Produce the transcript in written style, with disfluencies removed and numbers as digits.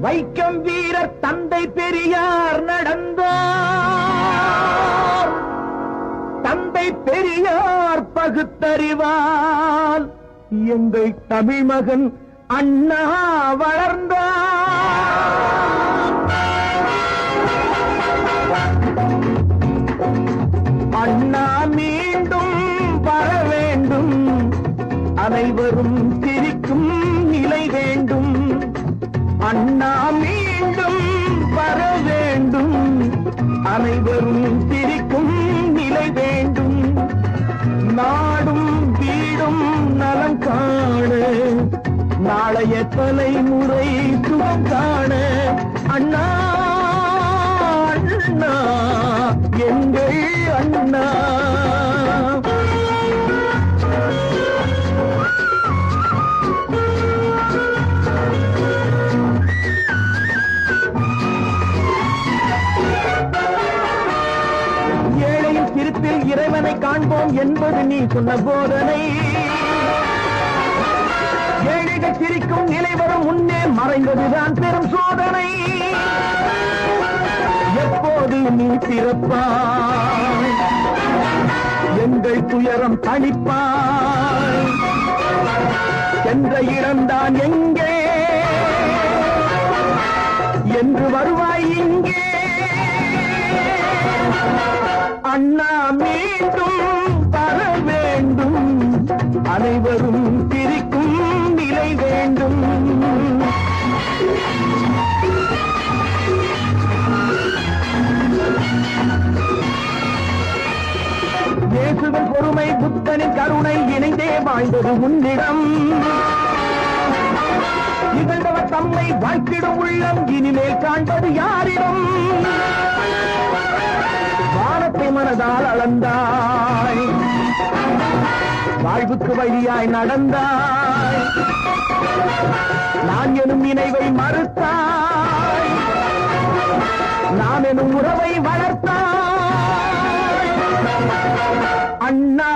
வைக்கம் வீரர் தந்தை பெரியார் நடந்தார். தந்தை பெரியார் பகுத்தறிவால் எங்கள் தமிழ் மகன் அண்ணா வளர்ந்தார். அண்ணா மீண்டும் வர வேண்டும், அனைவரும் சிரிக்கும் நிலை வேண்டும். அண்ணா மீண்டும் வர வேண்டும், அனைவரும் சிரிக்கும் நிலை வேண்டும். நாடும் வீடும் நலம் காண, நாளைய தலைமுறை சுகம் காண. அண்ணா அண்ணா எங்கள் அண்ணா. ஏழையின் சிரிப்பில் இறைவனை காண்போம் என்பது நீ சொன்ன போதனை. ஏழைகள் சிரிக்கும் நிலை வரும் முன்னே மறைந்ததுதான் பெரும் சோதனை. எப்போது நீ பிறப்பாய், எங்கள் துயரம் தணிப்பாய். சென்ற இடம்தான் எங்கே என்று வருவாய் இங்கே. அண்ணா மீண்டும் வர வேண்டும், அனைவரும் சிரிக்கும் நிலை வேண்டும். இயேசுவின் பொறுமை புத்தனின் கருணை இணைந்தே வாழ்ந்தது உன்னிடம். இகழ்ந்தவர் தம்மை வாழ்த்திடும் உள்ளம் இனிமேல் காண்பது யாரிடம். வானத்தை மனதால் அளந்தாய், வாழ்வுக்கு வழியாய் நடந்தாய். நான் எனும் நினைவை மறுத்தாய், நாம் எனும் உறவை வளர்த்தாய். அண்ணா